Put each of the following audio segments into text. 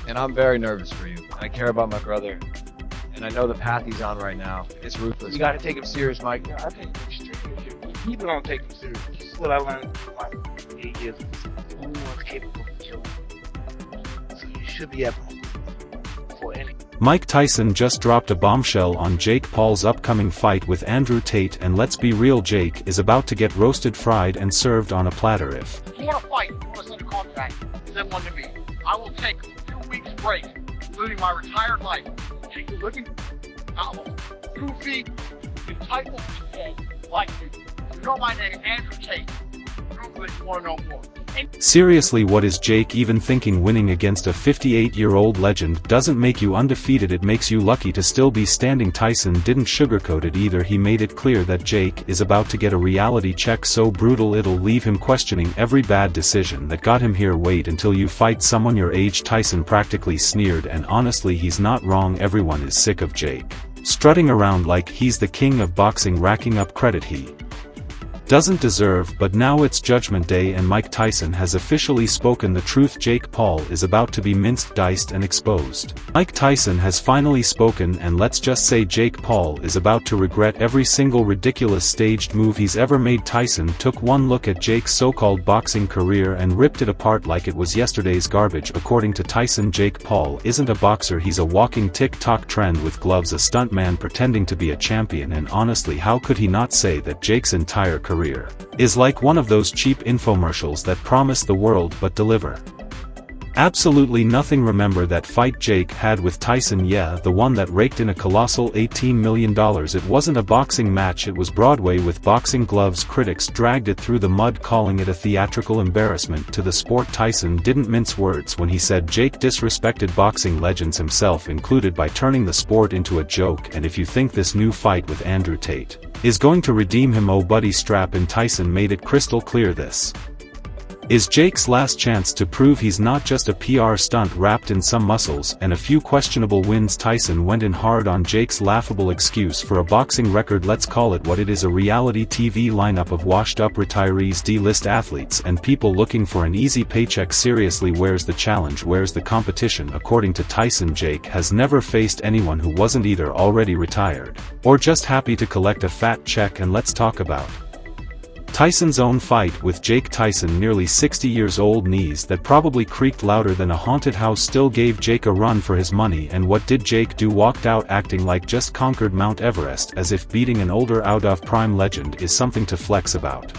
And I'm very nervous for you. I care about my brother, and I know the path he's on right now. It's ruthless. You gotta take him serious, Mike. Yeah, I take him extremely serious. People don't take him serious. This is what I learned from my 8 years. The only one's capable of killing. So you should be able for any. Mike Tyson just dropped a bombshell on Jake Paul's upcoming fight with Andrew Tate, and let's be real, Jake is about to get roasted, fried, and served on a platter. If you want to fight, you want to send a contract, send one to me. I will take 2 weeks break, including my retired life. Take you looking, I will goofy, entitled today, like you. You know my name, Andrew Tate. Prove that you want to know more. Seriously, what is Jake even thinking? Winning against a 58-year-old legend doesn't make you undefeated, it makes you lucky to still be standing. Tyson didn't sugarcoat it either. He made it clear that Jake is about to get a reality check so brutal it'll leave him questioning every bad decision that got him here. Wait until you fight someone your age. Tyson practically sneered, and honestly he's not wrong. Everyone is sick of Jake strutting around like he's the king of boxing, racking up credit he doesn't deserve. But now it's Judgment Day, and Mike Tyson has officially spoken the truth. Jake Paul is about to be minced, diced, and exposed. Mike Tyson has finally spoken, and let's just say Jake Paul is about to regret every single ridiculous staged move he's ever made. Tyson took one look at Jake's so-called boxing career and ripped it apart like it was yesterday's garbage. According to Tyson, Jake Paul isn't a boxer, he's a walking TikTok trend with gloves, a stuntman pretending to be a champion. And honestly, how could he not say that Jake's entire career is like one of those cheap infomercials that promise the world but deliver absolutely nothing? Remember that fight Jake had with Tyson? Yeah, the one that raked in a colossal $18 million. It wasn't a boxing match, it was Broadway with boxing gloves. Critics dragged it through the mud, calling it a theatrical embarrassment to the sport. Tyson didn't mince words when he said Jake disrespected boxing legends, himself included, by turning the sport into a joke. And if you think this new fight with Andrew Tate is going to redeem him, oh buddy, strap in. Tyson made it crystal clear this is Jake's last chance to prove he's not just a PR stunt wrapped in some muscles and a few questionable wins. Tyson went in hard on Jake's laughable excuse for a boxing record. Let's call it what it is, a reality TV lineup of washed-up retirees, D-list athletes, and people looking for an easy paycheck. Seriously, where's the challenge? Where's the competition? According to Tyson, Jake has never faced anyone who wasn't either already retired or just happy to collect a fat check. And let's talk about Tyson's own fight with Jake. Tyson, nearly 60 years old, knees that probably creaked louder than a haunted house, still gave Jake a run for his money. And what did Jake do? Walked out acting like just conquered Mount Everest, as if beating an older, out of prime legend is something to flex about.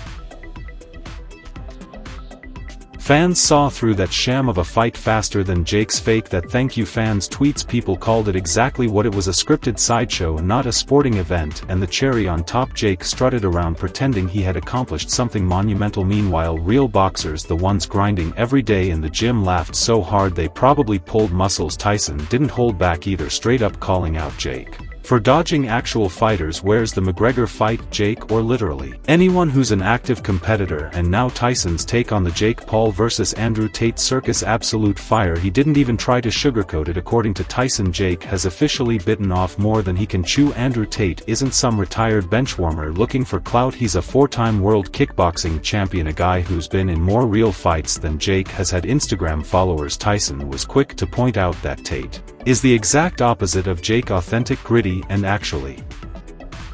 Fans saw through that sham of a fight faster than Jake's fake. That thank you fans tweets, people called it exactly what it was, a scripted sideshow, not a sporting event. And the cherry on top, Jake strutted around pretending he had accomplished something monumental. Meanwhile, real boxers, the ones grinding every day in the gym, laughed so hard they probably pulled muscles. Tyson didn't hold back either, straight up calling out Jake for dodging actual fighters. Where's the McGregor fight, Jake, or literally anyone who's an active competitor? And now Tyson's take on the Jake Paul vs Andrew Tate circus, absolute fire. He didn't even try to sugarcoat it. According to Tyson, Jake has officially bitten off more than he can chew. Andrew Tate isn't some retired benchwarmer looking for clout, he's a 4-time world kickboxing champion, a guy who's been in more real fights than Jake has had Instagram followers. Tyson was quick to point out that Tate is the exact opposite of Jake, authentic, gritty, and actually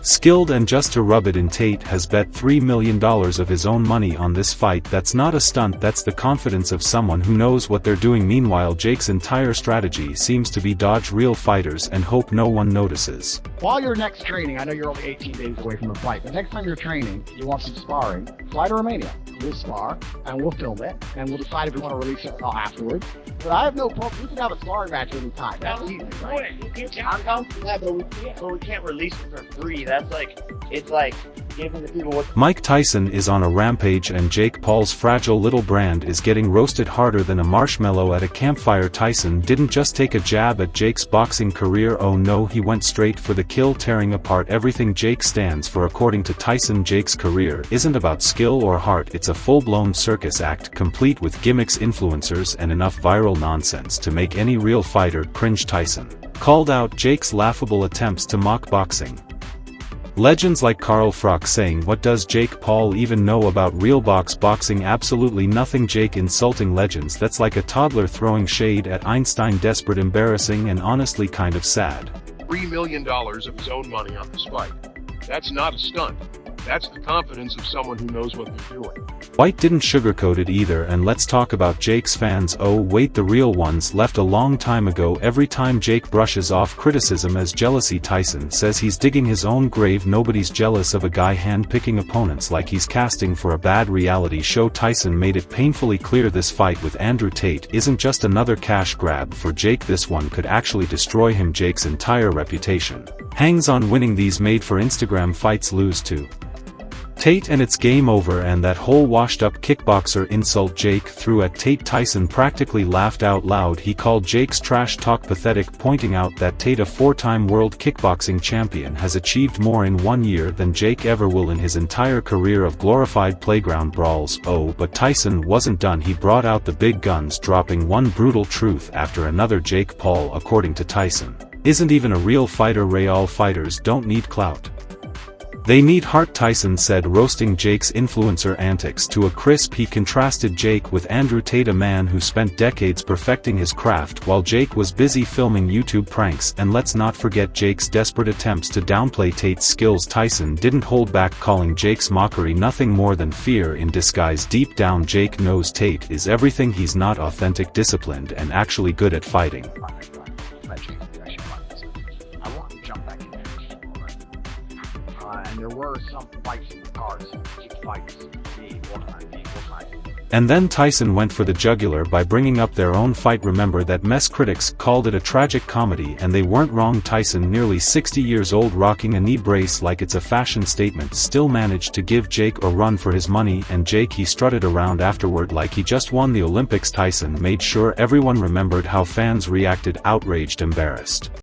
skilled. And just to rub it in, Tate has bet $3 million of his own money on this fight. That's not a stunt, that's the confidence of someone who knows what they're doing. Meanwhile, Jake's entire strategy seems to be dodge real fighters and hope no one notices. While you're next training, I know you're only 18 days away from the fight, but next time you're training, you want some sparring, fly to Romania. We'll spar, and we'll film it, and we'll decide if we want to release it afterwards. But I have no problem. We can have a sparring match any time. That's easy, right? I'm down for that, but we can't release it for free. That's like, it's like giving the people what. Mike Tyson is on a rampage, and Jake Paul's fragile little brand is getting roasted harder than a marshmallow at a campfire. Tyson didn't just take a jab at Jake's boxing career, oh no, he went straight for the kill, tearing apart everything Jake stands for. According to Tyson, Jake's career isn't about skill or heart, it's a full-blown circus act, complete with gimmicks, influencers, and enough viral nonsense to make any real fighter cringe. Tyson called out Jake's laughable attempts to mock boxing Legends like Carl Froch saying what does Jake Paul even know about real boxing? Absolutely nothing. Jake insulting legends, that's like a toddler throwing shade at Einstein. Desperate, embarrassing, and honestly kind of sad. $3 million of his own money on this fight. That's not a stunt. That's the confidence of someone who knows what they're doing. White didn't sugarcoat it either. And let's talk about Jake's fans. Oh wait, the real ones left a long time ago. Every time Jake brushes off criticism as jealousy, Tyson says he's digging his own grave. Nobody's jealous of a guy hand-picking opponents like he's casting for a bad reality show. Tyson made it painfully clear this fight with Andrew Tate isn't just another cash grab for Jake. This one could actually destroy him. Jake's entire reputation hangs on winning these made-for-Instagram fights. Lose to Tate and it's game over. And that whole washed-up kickboxer insult Jake threw at Tate, Tyson practically laughed out loud. He called Jake's trash talk pathetic, pointing out that Tate, a 4-time world kickboxing champion, has achieved more in 1 year than Jake ever will in his entire career of glorified playground brawls. Oh, but Tyson wasn't done. He brought out the big guns, dropping one brutal truth after another. Jake Paul, according to Tyson, isn't even a real fighter. Real fighters don't need clout. They need heart, Tyson said, roasting Jake's influencer antics to a crisp. He contrasted Jake with Andrew Tate, a man who spent decades perfecting his craft while Jake was busy filming YouTube pranks. And let's not forget Jake's desperate attempts to downplay Tate's skills. Tyson didn't hold back, calling Jake's mockery nothing more than fear in disguise. Deep down, Jake knows Tate is everything he's not: authentic, disciplined, and actually good at fighting. I want to jump back in there. And there were some fights in the cards, fights, And then Tyson went for the jugular by bringing up their own fight. Remember that mess? Critics called it a tragic comedy, and they weren't wrong. Tyson, nearly 60 years old, rocking a knee brace like it's a fashion statement, still managed to give Jake a run for his money. And Jake, he strutted around afterward like he just won the Olympics. Tyson made sure everyone remembered how fans reacted: outraged, embarrassed.